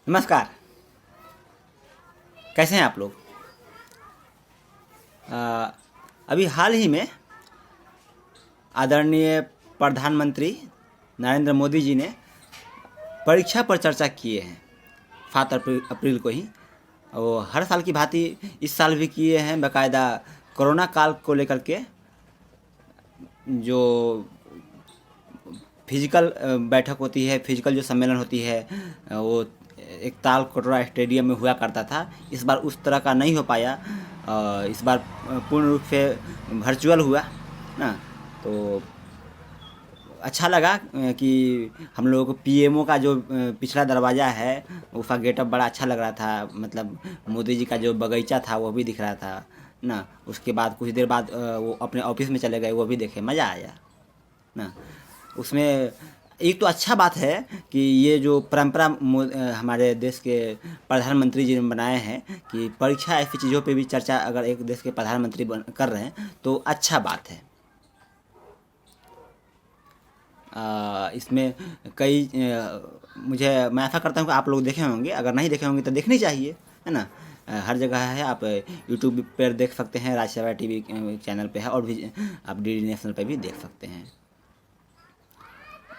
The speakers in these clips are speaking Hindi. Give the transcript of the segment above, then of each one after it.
नमस्कार। कैसे हैं आप लोग? अभी हाल ही में आदरणीय प्रधानमंत्री नरेंद्र मोदी जी ने परीक्षा पर चर्चा किए हैं 7 अप्रैल को ही। वो हर साल की भांति इस साल भी किए हैं, बाकायदा कोरोना काल को लेकर के जो फिजिकल बैठक होती है, फिजिकल जो सम्मेलन होती है, वो एक ताल कटोरा स्टेडियम में हुआ करता था। इस बार उस तरह का नहीं हो पाया। इस बार पूर्ण रूप से वर्चुअल हुआ ना। तो अच्छा लगा कि हम लोगों को पीएमओ का जो पिछला दरवाज़ा है उसका गेटअप बड़ा अच्छा लग रहा था। मतलब मोदी जी का जो बगीचा था वो भी दिख रहा था ना। उसके बाद कुछ देर बाद वो अपने ऑफिस में चले गए, वो भी देखे, मज़ा आया ना। उसमें एक तो अच्छा बात है कि ये जो परंपरा हमारे देश के प्रधानमंत्री जी ने बनाए हैं कि परीक्षा ऐसी चीज़ों पे भी चर्चा अगर एक देश के प्रधानमंत्री कर रहे हैं तो अच्छा बात है। इसमें कई मैं ऐसा करता हूँ कि आप लोग देखे होंगे, अगर नहीं देखे होंगे तो देखनी चाहिए, है ना। हर जगह है, आप यूट्यूब पर देख सकते हैं, राज्यसभा टीवी चैनल पे है, और भी आप डीडी नेशनल पे भी देख सकते हैं।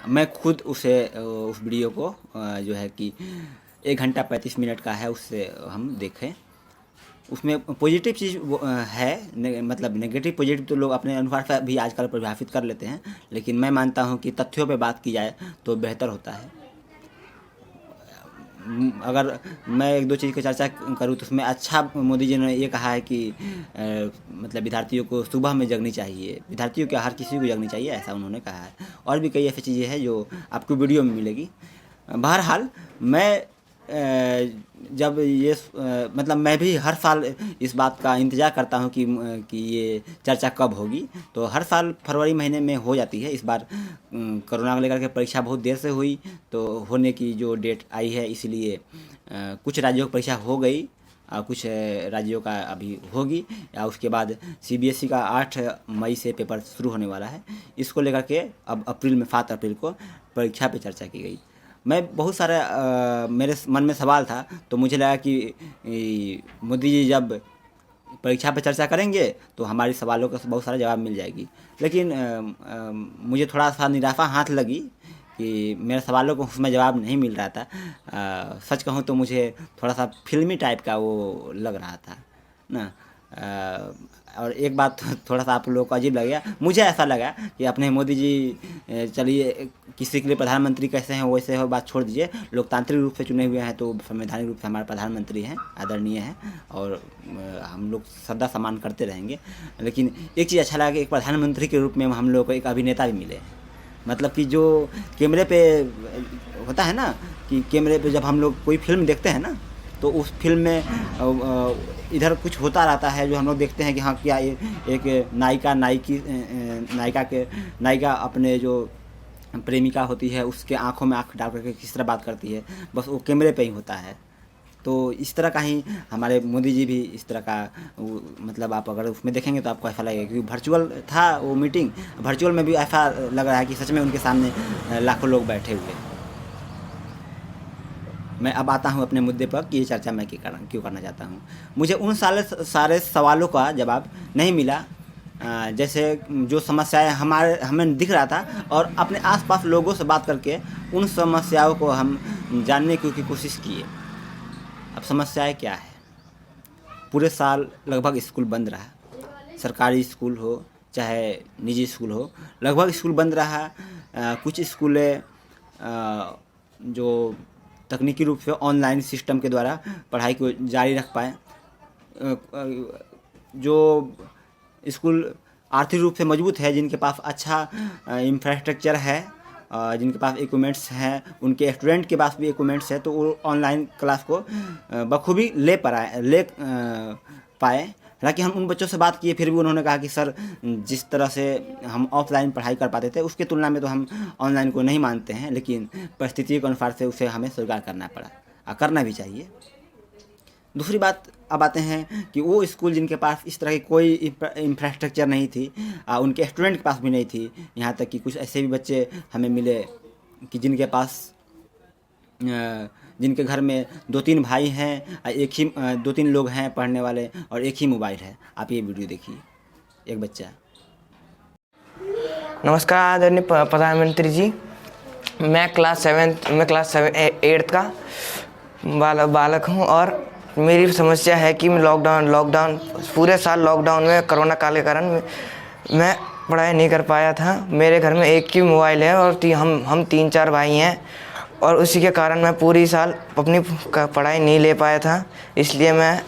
मैं खुद उस वीडियो को जो है कि 1 घंटा 35 मिनट का है, उससे हम देखें। उसमें पॉजिटिव चीज़ है, मतलब नेगेटिव पॉजिटिव तो लोग अपने अनुसार से भी आजकल परिभाषित कर लेते हैं, लेकिन मैं मानता हूं कि तथ्यों पे बात की जाए तो बेहतर होता है। अगर मैं एक दो चीज़ की चर्चा करूँ तो उसमें अच्छा मोदी जी ने ये कहा है कि मतलब विद्यार्थियों को सुबह में जगनी चाहिए, विद्यार्थियों क्या हर किसी को जगनी चाहिए, ऐसा उन्होंने कहा है। और भी कई ऐसी चीज़ें हैं जो आपको वीडियो में मिलेगी। बहरहाल मैं जब मतलब मैं भी हर साल इस बात का इंतज़ार करता हूँ कि ये चर्चा कब होगी। तो हर साल फरवरी महीने में हो जाती है। इस बार कोरोना को लेकर के परीक्षा बहुत देर से हुई, तो होने की जो डेट आई है इसलिए कुछ राज्यों की परीक्षा हो गई, कुछ राज्यों का अभी होगी, या उसके बाद सीबीएसई का 8 मई से पेपर शुरू होने वाला है। इसको लेकर के अब अप्रैल में 7 अप्रैल को परीक्षा पे चर्चा की गई। मैं बहुत सारे मेरे मन में सवाल था, तो मुझे लगा कि मोदी जी जब परीक्षा पे चर्चा करेंगे तो हमारे सवालों का बहुत सारा जवाब मिल जाएगी। लेकिन मुझे थोड़ा सा निराशा हाथ लगी कि मेरे सवालों को उसमें जवाब नहीं मिल रहा था। सच कहूँ तो मुझे थोड़ा सा फिल्मी टाइप का वो लग रहा था ना। और एक बात थोड़ा सा आप लोगों को अजीब लगेगा, मुझे ऐसा लगा कि अपने मोदी जी चलिए किसी के लिए प्रधानमंत्री कैसे हैं वैसे हो, बात छोड़ दीजिए। लोकतांत्रिक रूप से चुने हुए हैं तो संवैधानिक रूप से हमारे प्रधानमंत्री हैं, आदरणीय हैं, और हम लोग श्रद्धा सम्मान करते रहेंगे। लेकिन एक चीज़ अच्छा लगा कि एक प्रधानमंत्री के रूप में हम लोग को एक अभिनेता भी मिले। मतलब कि जो कैमरे पे होता है ना, कि कैमरे पे जब हम लोग कोई फिल्म देखते हैं ना, तो उस फिल्म में इधर कुछ होता रहता है जो हम लोग देखते हैं कि हाँ क्या ये एक नायिका अपने जो प्रेमिका होती है उसके आंखों में आंख डाल करके किस तरह बात करती है, बस वो कैमरे पे ही होता है। तो इस तरह का ही हमारे मोदी जी भी इस तरह का मतलब आप अगर उसमें देखेंगे तो आपको ऐसा लगेगा, क्योंकि वर्चुअल था वो मीटिंग, वर्चुअल में भी ऐसा लग रहा है कि सच में उनके सामने लाखों लोग बैठे हुए हैं। मैं अब आता हूँ अपने मुद्दे पर कि ये चर्चा मैं क्यों करना चाहता हूँ। मुझे उन सारे सवालों का जवाब नहीं मिला जैसे जो समस्याएं हमें दिख रहा था, और अपने आसपास लोगों से बात करके उन समस्याओं को हम जानने की कोशिश किए। अब समस्याएं क्या है? पूरे साल लगभग स्कूल बंद रहा, सरकारी स्कूल हो चाहे निजी स्कूल हो, लगभग स्कूल बंद रहा। कुछ स्कूलें जो तकनीकी रूप से ऑनलाइन सिस्टम के द्वारा पढ़ाई को जारी रख पाए। जो स्कूल आर्थिक रूप से मजबूत है, जिनके पास अच्छा इंफ्रास्ट्रक्चर है, जिनके पास इक्विपमेंट्स हैं, उनके स्टूडेंट के पास भी इक्विपमेंट्स है, तो वो ऑनलाइन क्लास को बखूबी ले पाए। हालांकि हम उन बच्चों से बात किए, फिर भी उन्होंने कहा कि सर जिस तरह से हम ऑफलाइन पढ़ाई कर पाते थे उसकी तुलना में तो हम ऑनलाइन को नहीं मानते हैं, लेकिन परिस्थितियों के अनुसार से उसे हमें स्वीकार करना पड़ा, और करना भी चाहिए। दूसरी बात, अब आते हैं कि वो स्कूल जिनके पास इस तरह की कोई इंफ्रास्ट्रक्चर नहीं थी, उनके स्टूडेंट के पास भी नहीं थी। यहाँ तक कि कुछ ऐसे भी बच्चे हमें मिले कि जिनके घर में 2-3 भाई हैं, एक ही 2-3 लोग हैं पढ़ने वाले और एक ही मोबाइल है। आप ये वीडियो देखिए, एक बच्चा। नमस्कार आदरणीय प्रधानमंत्री जी, मैं क्लास 8th का बालक हूं और मेरी समस्या है कि लॉकडाउन पूरे साल लॉकडाउन में कोरोना काल के कारण मैं पढ़ाई नहीं कर पाया था। मेरे घर में एक ही मोबाइल है और हम 3-4 भाई हैं और उसी के कारण मैं पूरी साल अपनी पढ़ाई नहीं ले पाया था, इसलिए मैं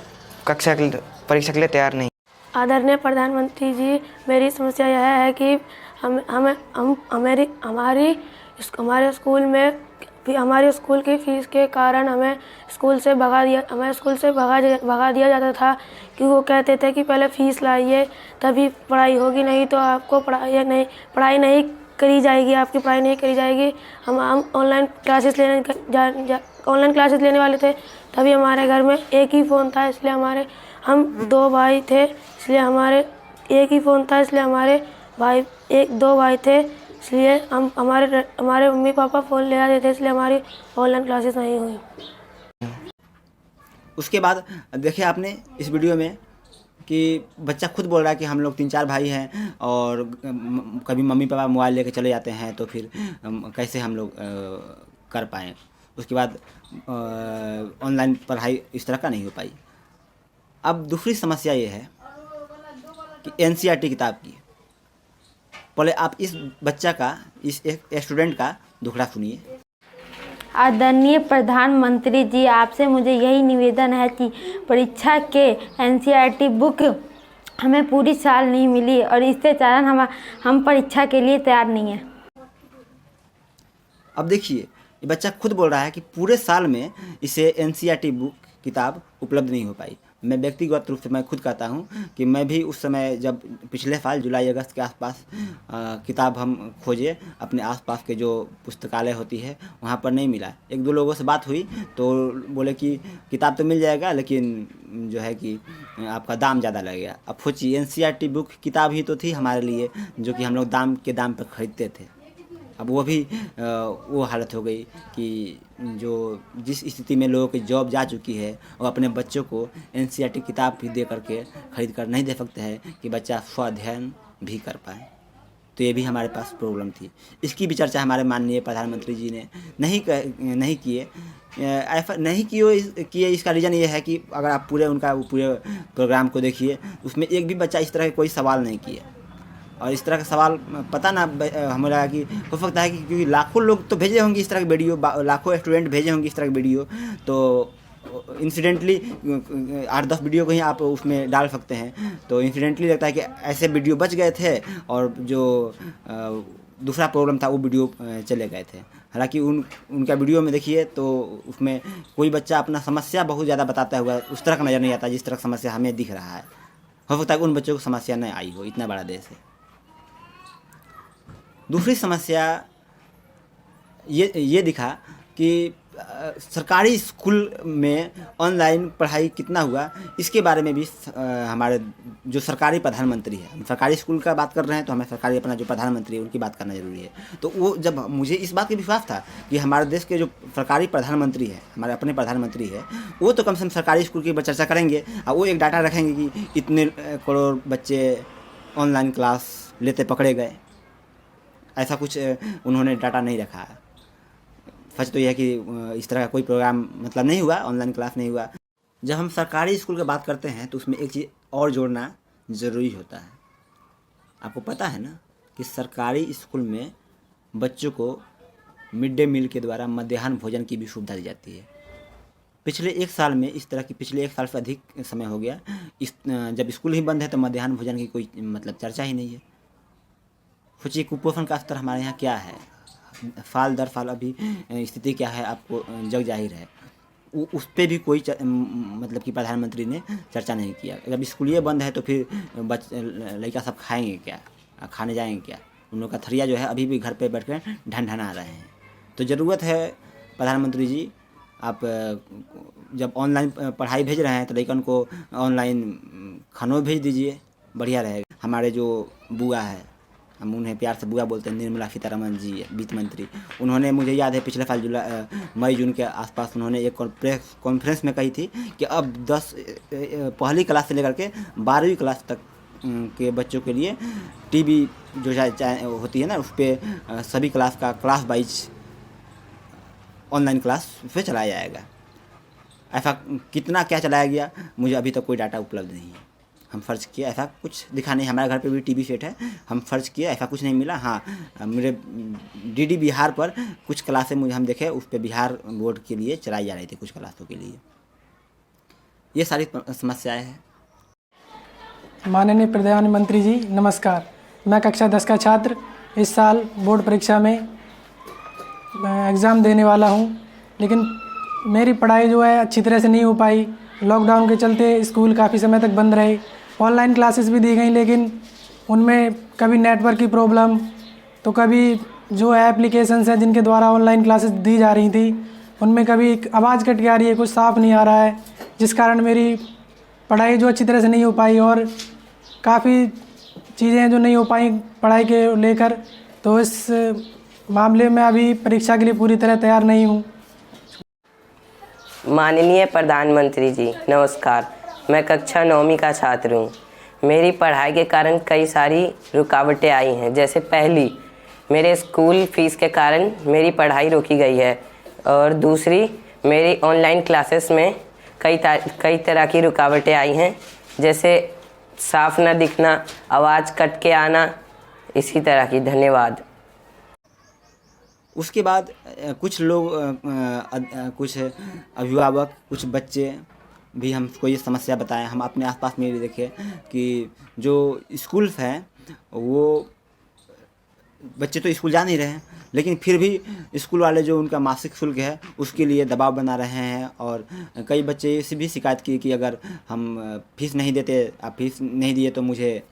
परीक्षा के लिए तैयार नहीं। आदरणीय प्रधानमंत्री जी, मेरी समस्या यह है कि हमारे स्कूल की फीस के कारण हमें स्कूल से भगा दिया जाता था कि वो कहते थे कि पहले फीस लाइए तभी पढ़ाई होगी, नहीं तो आपको पढ़ाई नहीं करी जाएगी, आपकी पढ़ाई नहीं करी जाएगी। हम ऑनलाइन क्लासेस लेने वाले थे, तभी हमारे घर में एक ही फ़ोन था, इसलिए हम 2 भाई थे, इसलिए एक ही फ़ोन था, इसलिए हमारे 2 भाई थे, इसलिए हमारे मम्मी पापा फ़ोन ले आते थे, इसलिए हमारी ऑनलाइन क्लासेस नहीं हुई। उसके बाद देखिए आपने इस वीडियो में कि बच्चा खुद बोल रहा है कि हम लोग 3-4 भाई हैं और कभी मम्मी पापा मोबाइल लेके चले जाते हैं तो फिर कैसे हम लोग कर पाएँ। उसके बाद ऑनलाइन पढ़ाई इस तरह का नहीं हो पाई। अब दूसरी समस्या ये है कि NCERT किताब की। पहले आप इस बच्चा का, इस एक स्टूडेंट का दुखड़ा सुनिए। आदरणीय प्रधानमंत्री जी, आपसे मुझे यही निवेदन है कि परीक्षा के NCERT बुक हमें पूरी साल नहीं मिली और इसके कारण हम परीक्षा के लिए तैयार नहीं हैं। अब देखिए, ये बच्चा खुद बोल रहा है कि पूरे साल में इसे NCERT बुक किताब उपलब्ध नहीं हो पाई। मैं व्यक्तिगत रूप से मैं खुद कहता हूँ कि मैं भी उस समय जब पिछले साल जुलाई अगस्त के आसपास किताब हम खोजे, अपने आसपास के जो पुस्तकालय होती है वहाँ पर नहीं मिला। 1-2 लोगों से बात हुई तो बोले कि किताब तो मिल जाएगा लेकिन जो है कि आपका दाम ज़्यादा लगेगा। अब सोचिए, NCERT बुक किताब ही तो थी हमारे लिए जो कि हम लोग दाम पर ख़रीदते थे। अब वो भी वो हालत हो गई कि जिस स्थिति में लोगों की जॉब जा चुकी है और अपने बच्चों को NCERT किताब भी दे करके ख़रीद कर नहीं दे सकते हैं कि बच्चा स्वाध्ययन भी कर पाए। तो ये भी हमारे पास प्रॉब्लम थी। इसकी भी चर्चा हमारे माननीय प्रधानमंत्री जी ने नहीं किए। ऐसा नहीं किए इसका रीज़न ये है कि अगर आप पूरे प्रोग्राम को देखिए, उसमें एक भी बच्चा इस तरह के कोई सवाल नहीं किए। और इस तरह का सवाल पता ना हमें लगा कि हो सकता है कि क्योंकि लाखों लोग तो भेजे होंगे इस तरह की वीडियो, लाखों स्टूडेंट भेजे होंगे इस तरह की वीडियो, तो इंसिडेंटली 8-10 वीडियो को ही आप उसमें डाल सकते हैं। तो इंसिडेंटली लगता है कि ऐसे वीडियो बच गए थे और जो दूसरा प्रॉब्लम था वो वीडियो चले गए थे। हालांकि उनका वीडियो में देखिए तो उसमें कोई बच्चा अपना समस्या बहुत ज़्यादा बताता हुआ उस तरह का नज़र नहीं आता जिस तरह का समस्या हमें दिख रहा है। हो सकता है उन बच्चों को समस्या नहीं आई हो, इतना बड़ा देश है। दूसरी समस्या ये दिखा कि सरकारी स्कूल में ऑनलाइन पढ़ाई कितना हुआ, इसके बारे में भी हमारे जो सरकारी प्रधानमंत्री है, हम सरकारी स्कूल का बात कर रहे हैं तो हमें सरकारी अपना जो प्रधानमंत्री है उनकी बात करना ज़रूरी है। तो वो जब मुझे इस बात का विश्वास था कि हमारे देश के जो सरकारी प्रधानमंत्री है, हमारे अपने प्रधानमंत्री है, वो तो कम से कम सरकारी स्कूल की चर्चा करेंगे और वो एक डाटा रखेंगे कि इतने करोड़ बच्चे ऑनलाइन क्लास लेते पकड़े गए। ऐसा कुछ उन्होंने डाटा नहीं रखा है। सच तो यह है कि इस तरह का कोई प्रोग्राम मतलब नहीं हुआ, ऑनलाइन क्लास नहीं हुआ। जब हम सरकारी स्कूल की बात करते हैं तो उसमें एक चीज़ और जोड़ना ज़रूरी होता है। आपको पता है ना कि सरकारी स्कूल में बच्चों को मिड डे मील के द्वारा मध्याह्न भोजन की भी सुविधा दी जाती है। पिछले 1 साल में इस तरह की, पिछले 1 साल से अधिक समय हो गया जब स्कूल ही बंद है तो मध्याह्न भोजन की कोई मतलब चर्चा ही नहीं है। सोचिए कुपोषण का स्तर हमारे यहाँ क्या है, साल दर साल अभी स्थिति क्या है आपको जग जाहिर है। उस पर भी कोई मतलब कि प्रधानमंत्री ने चर्चा नहीं किया। जब स्कूल ये बंद है तो फिर लड़का सब खाएंगे क्या, खाने जाएंगे क्या? उन लोग का थरिया जो है अभी भी घर पे बैठ कर ढनढना रहे हैं। तो ज़रूरत है प्रधानमंत्री जी, आप जब ऑनलाइन पढ़ाई भेज रहे हैं तो लड़कन को ऑनलाइन खानों भेज दीजिए, बढ़िया रहेगा। हमारे जो बुआ है हम उन्हें प्यार से बुआ बोलते हैं, निर्मला सीतारमण जी वित्त मंत्री। उन्होंने, मुझे याद है पिछले साल मई जून के आसपास उन्होंने एक कॉन्फ्रेंस में कही थी कि अब 10 पहली क्लास से लेकर के 12वीं क्लास तक के बच्चों के लिए टीवी जो होती है ना, उस पर सभी क्लास का क्लास वाइज ऑनलाइन क्लास पे चलाया जाएगा। ऐसा कितना क्या चलाया गया मुझे अभी तक कोई डाटा उपलब्ध नहीं है। हम सर्च किए, ऐसा कुछ दिखा नहीं। हमारे घर पे भी टीवी सेट है, हम सर्च किए, ऐसा कुछ नहीं मिला। हाँ, मेरे डीडी बिहार पर कुछ क्लासें मुझे हम देखे, उस पर बिहार बोर्ड के लिए चलाई जा रही थी कुछ क्लासों के लिए। ये सारी समस्याएं हैं। माननीय प्रधानमंत्री जी नमस्कार। मैं कक्षा 10 का छात्र इस साल बोर्ड परीक्षा में एग्ज़ाम देने वाला हूं, लेकिन मेरी पढ़ाई जो है अच्छी तरह से नहीं हो पाई। लॉकडाउन के चलते स्कूल काफ़ी समय तक बंद रहे। ऑनलाइन क्लासेस भी दी गई, लेकिन उनमें कभी नेटवर्क की प्रॉब्लम, तो कभी जो एप्लीकेशंस हैं जिनके द्वारा ऑनलाइन क्लासेस दी जा रही थी उनमें कभी आवाज़ कट के आ रही है, कुछ साफ नहीं आ रहा है, जिस कारण मेरी पढ़ाई जो अच्छी तरह से नहीं हो पाई और काफ़ी चीज़ें हैं जो नहीं हो पाई पढ़ाई के लेकर। तो इस मामले में अभी परीक्षा के लिए पूरी तरह तैयार नहीं हूँ। माननीय प्रधानमंत्री जी नमस्कार। मैं कक्षा 9वीं का छात्र हूँ। मेरी पढ़ाई के कारण कई सारी रुकावटें आई हैं। जैसे पहली, मेरे स्कूल फीस के कारण मेरी पढ़ाई रोकी गई है, और दूसरी, मेरी ऑनलाइन क्लासेस में कई तरह की रुकावटें आई हैं, जैसे साफ न दिखना, आवाज़ कट के आना, इसी तरह की। धन्यवाद। उसके बाद कुछ लोग कुछ अभिभावक, कुछ बच्चे भी हमको ये समस्या बताएं। हम अपने आसपास में भी देखे कि जो स्कूल हैं वो बच्चे तो स्कूल जा नहीं रहे हैं, लेकिन फिर भी स्कूल वाले जो उनका मासिक शुल्क है उसके लिए दबाव बना रहे हैं। और कई बच्चे से भी शिकायत की कि अगर हम फीस नहीं देते, आप फीस नहीं दिए तो मुझे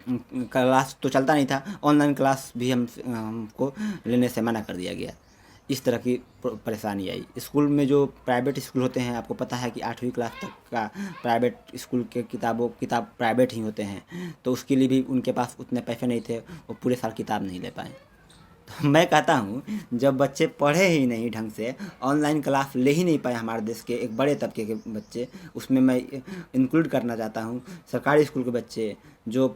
क्लास तो चलता नहीं था, ऑनलाइन क्लास भी हमको लेने से मना कर दिया गया। इस तरह की परेशानी आई। स्कूल में जो प्राइवेट स्कूल होते हैं, आपको पता है कि 8वीं क्लास तक का प्राइवेट स्कूल के किताब प्राइवेट ही होते हैं, तो उसके लिए भी उनके पास उतने पैसे नहीं थे, वो पूरे साल किताब नहीं ले पाए। तो मैं कहता हूँ, जब बच्चे पढ़े ही नहीं ढंग से, ऑनलाइन क्लास ले ही नहीं पाए हमारे देश के एक बड़े तबके के बच्चे, उसमें मैं इंक्लूड करना चाहता हूँ सरकारी स्कूल के बच्चे, जो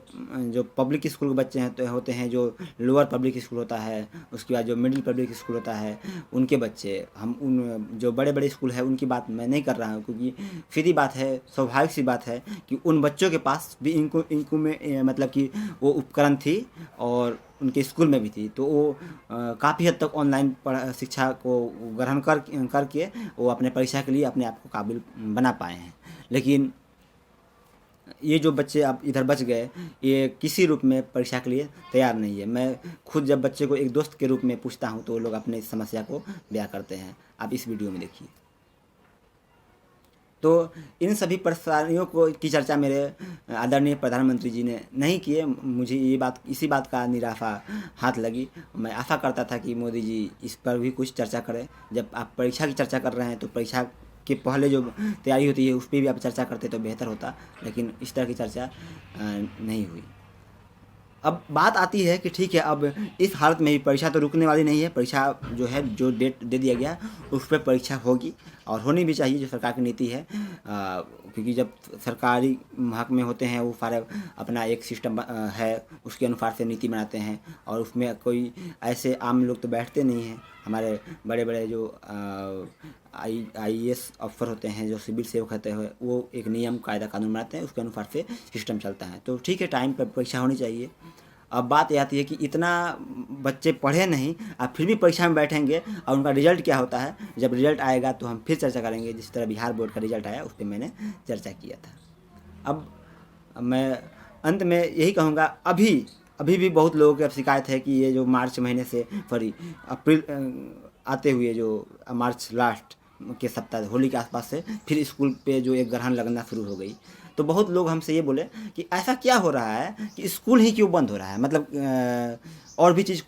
पब्लिक स्कूल के बच्चे हैं तो होते हैं, जो लोअर पब्लिक स्कूल होता है, उसके बाद जो मिडिल पब्लिक स्कूल होता है, उनके बच्चे। हम उन जो बड़े बड़े स्कूल है उनकी बात मैं नहीं कर रहा हूँ, क्योंकि सीधी बात है, स्वाभाविक सी बात है कि उन बच्चों के पास भी इनको में मतलब कि वो उपकरण थी और उनके स्कूल में भी थी, तो वो काफ़ी हद तक ऑनलाइन शिक्षा को ग्रहण करके वो अपने परीक्षा के लिए अपने आप को काबिल बना पाए हैं। लेकिन ये जो बच्चे अब इधर बच गए, ये किसी रूप में परीक्षा के लिए तैयार नहीं है। मैं खुद जब बच्चे को एक दोस्त के रूप में पूछता हूँ तो वो लोग अपने समस्या को बयां करते हैं। आप इस वीडियो में देखिए। तो इन सभी परेशानियों की चर्चा मेरे आदरणीय प्रधानमंत्री जी ने नहीं किए। मुझे इसी बात का निराशा हाथ लगी। मैं आशा करता था कि मोदी जी इस पर भी कुछ चर्चा करें। जब आप परीक्षा की चर्चा कर रहे हैं तो परीक्षा के पहले जो तैयारी होती है उस पर भी आप चर्चा करते तो बेहतर होता, लेकिन इस तरह की चर्चा नहीं हुई। अब बात आती है कि ठीक है, अब इस हालत में भी परीक्षा तो रुकने वाली नहीं है। परीक्षा जो है, जो डेट दे दिया गया उस पर परीक्षा होगी और होनी भी चाहिए, जो सरकार की नीति है। क्योंकि जब सरकारी हक में होते हैं वो सारे अपना एक सिस्टम है, उसके अनुसार से नीति बनाते हैं, और उसमें कोई ऐसे आम लोग तो बैठते नहीं हैं। हमारे बड़े बड़े जो IAS अफसर होते हैं, जो सिविल सेवक होते हैं, वो एक नियम कायदा कानून बनाते हैं, उसके अनुसार से सिस्टम चलता है। तो ठीक है, टाइम पर परीक्षा होनी चाहिए। अब बात ये आती है कि इतना बच्चे पढ़े नहीं, अब फिर भी परीक्षा में बैठेंगे और उनका रिजल्ट क्या होता है। जब रिजल्ट आएगा तो हम फिर चर्चा करेंगे। जिस तरह बिहार बोर्ड का रिजल्ट आया उस पर मैंने चर्चा किया था। अब मैं अंत में यही कहूँगा, अभी भी बहुत लोगों की अब शिकायत है कि ये जो मार्च महीने से अप्रैल आते हुए जो मार्च लास्ट के सप्ताह होली के आसपास से फिर स्कूल पे जो एक ग्रहण लगना शुरू हो गई। तो बहुत लोग हमसे ये बोले कि ऐसा क्या हो रहा है कि स्कूल ही क्यों बंद हो रहा है, मतलब और भी चीज़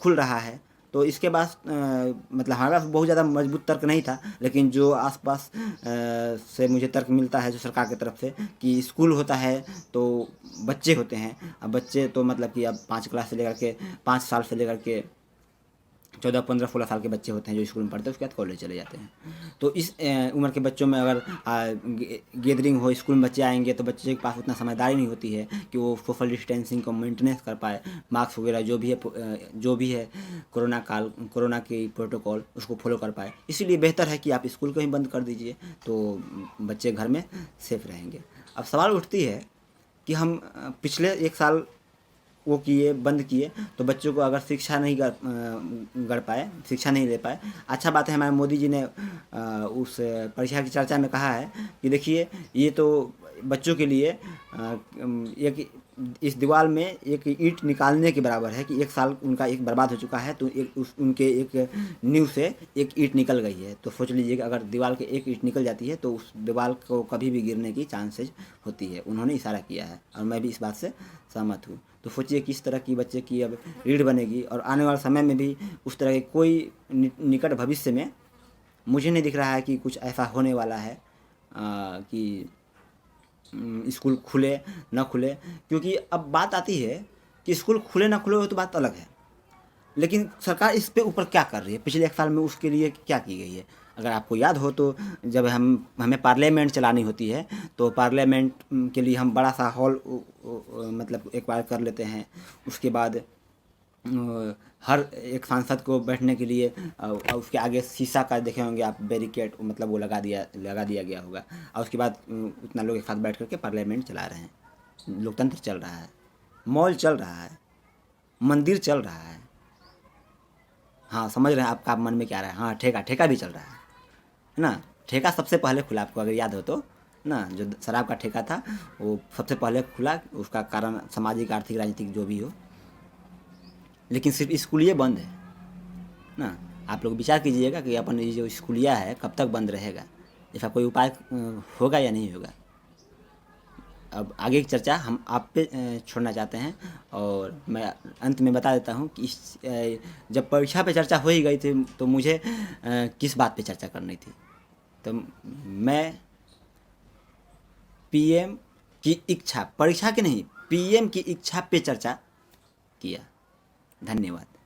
खुल रहा है। तो तो इसके बाद मतलब हमारे पास बहुत ज़्यादा मजबूत तर्क नहीं था, लेकिन जो आसपास से मुझे तर्क मिलता है जो सरकार की तरफ से कि स्कूल होता है तो बच्चे होते हैं। अब बच्चे तो मतलब कि अब 5 क्लास से लेकर के 5 साल से लेकर के 14, 15, 16 साल के बच्चे होते हैं जो स्कूल में पढ़ते हैं, उसके बाद कॉलेज चले जाते हैं। तो इस उम्र के बच्चों में अगर गैदरिंग हो, स्कूल में बच्चे आएंगे तो बच्चे के पास उतना समझदारी नहीं होती है कि वो सोशल डिस्टेंसिंग को मेंटेनेंस कर पाए, मास्क वगैरह जो भी है कोरोना की प्रोटोकॉल उसको फॉलो कर पाए। इसीलिए बेहतर है कि आप स्कूल को ही बंद कर दीजिए तो बच्चे घर में सेफ रहेंगे। अब सवाल उठती है कि हम पिछले 1 साल वो किए, बंद किए, तो बच्चों को अगर शिक्षा नहीं गढ़ पाए, शिक्षा नहीं ले पाए। अच्छा बात है हमारे मोदी जी ने उस परीक्षा की चर्चा में कहा है कि देखिए ये तो बच्चों के लिए एक इस दीवार में एक ईंट निकालने के बराबर है कि 1 साल उनका एक बर्बाद हो चुका है, तो उनके एक नींव से एक ईंट निकल गई है। तो सोच लीजिए कि अगर दीवार के एक ईंट निकल जाती है तो उस दीवार को कभी भी गिरने की चांसेस होती है। उन्होंने इशारा किया है और मैं भी इस बात से सहमत हूँ। तो सोचिए किस तरह की बच्चे की अब रीढ़ बनेगी, और आने वाले समय में भी उस तरह के कोई निकट भविष्य में मुझे नहीं दिख रहा है कि कुछ ऐसा होने वाला है कि स्कूल खुले ना खुले। क्योंकि अब बात आती है कि स्कूल खुले ना खुले हो तो बात अलग है, लेकिन सरकार इस पे ऊपर क्या कर रही है, पिछले 1 साल में उसके लिए क्या की गई है। अगर आपको याद हो तो जब हमें पार्लियामेंट चलानी होती है तो पार्लियामेंट के लिए हम बड़ा सा हॉल मतलब एक बार कर लेते हैं। उसके बाद हर एक सांसद को बैठने के लिए उसके आगे शीशा का देखे होंगे आप, बैरिकेड मतलब वो लगा दिया गया होगा, और उसके बाद उतना लोग एक साथ बैठ करके पार्लियामेंट चला रहे हैं। लोकतंत्र चल रहा है, मॉल चल रहा है, मंदिर चल रहा है। हाँ, समझ रहे हैं आपका मन में क्या आ रहा है। हाँ, ठेका भी चल रहा है ना। ठेका सबसे पहले खुला, आपको अगर याद हो तो ना, जो शराब का ठेका था वो सबसे पहले खुला। उसका कारण सामाजिक, आर्थिक, राजनीतिक जो भी हो, लेकिन सिर्फ स्कूलिया बंद है ना। आप लोग विचार कीजिएगा कि अपन ये जो स्कूलिया है कब तक बंद रहेगा, इसका कोई उपाय होगा या नहीं होगा। अब आगे की चर्चा हम आप पे छोड़ना चाहते हैं, और मैं अंत में बता देता हूँ कि जब परीक्षा पे चर्चा हो ही गई थी तो मुझे किस बात पे चर्चा करनी थी। तो मैं पीएम की इच्छा, परीक्षा की नहीं, पीएम की इच्छा पे चर्चा किया। धन्यवाद।